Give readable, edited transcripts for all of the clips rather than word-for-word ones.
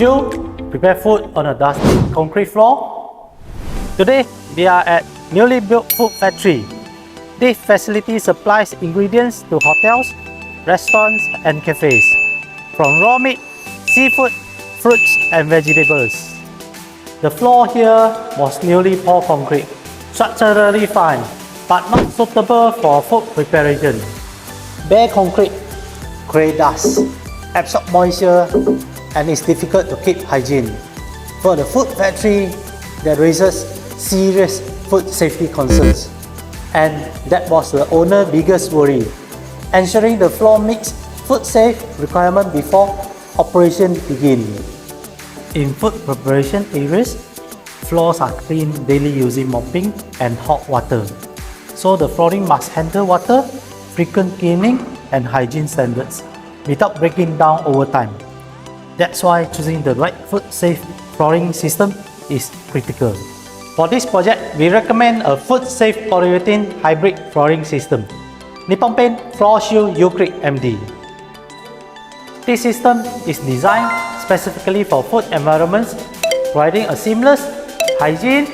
you prepare food on a dusty concrete floor? Today, we are at newly built food factory. This facility supplies ingredients to hotels, restaurants and cafes, from raw meat, seafood, fruits and vegetables. The floor here was newly poured concrete, structurally fine, but not suitable for food preparation. Bare concrete creates dust, absorbs moisture, and is difficult to keep hygiene. For the food factory, that raises serious food safety concerns. And that was the owner's biggest worry, ensuring the floor meets food safe requirements before operation begins. In food preparation areas, floors are cleaned daily using mopping and hot water. So the flooring must handle water, frequent cleaning and hygiene standards without breaking down over time. That's why choosing the right food-safe flooring system is critical. For this project, we recommend a food-safe polyurethane hybrid flooring system, Nippon Paint Floor Shield Ucrit MD. This system is designed specifically for food environments, providing a seamless, hygiene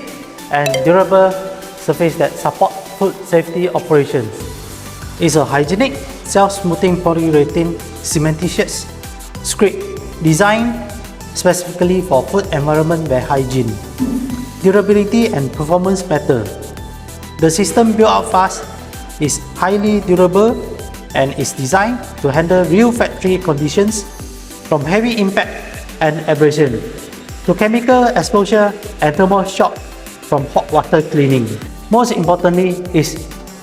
and durable surface that support food safety operations. It's a hygienic, self-smoothing polyurethane cementitious script designed specifically for food environment where hygiene, durability and performance matter. The system built up fast is highly durable and is designed to handle real factory conditions, from heavy impact and abrasion to chemical exposure and thermal shock from hot water cleaning. Most importantly is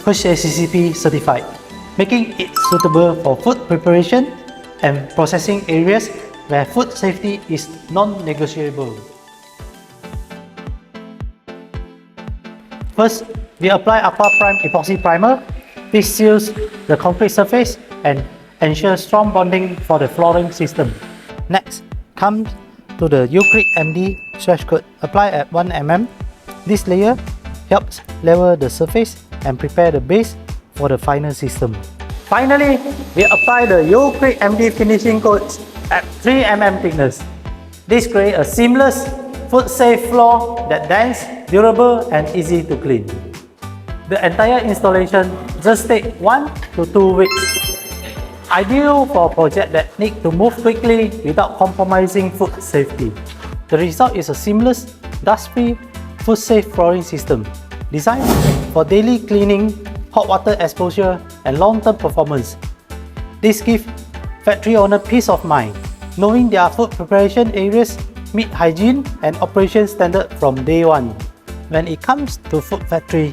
HACCP certified, making it suitable for food preparation and processing areas where food safety is non-negotiable. First, we apply Aqua Prime Epoxy Primer. This seals the concrete surface and ensures strong bonding for the flooring system. Next, comes to the Ucrit MD stretch coat. Apply at 1 mm. This layer helps level the surface and prepare the base for the final system. Finally, we apply the Ucrit MD finishing coats at 3 mm thickness. This creates a seamless, food-safe floor that dense, durable and easy to clean. The entire installation just takes 1 to 2 weeks. Ideal for a project that needs to move quickly without compromising food safety. The result is a seamless, dust-free, food-safe flooring system designed for daily cleaning, hot water exposure and long-term performance. This gives factory owner peace of mind, knowing their food preparation areas meet hygiene and operation standard from day one. When it comes to food factory,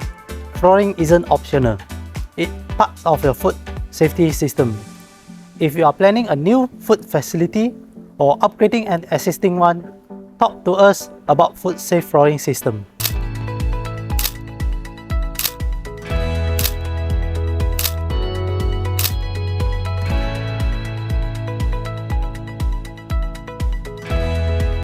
flooring isn't optional. It's part of your food safety system. If you are planning a new food facility or upgrading an existing one, talk to us about food safe flooring system.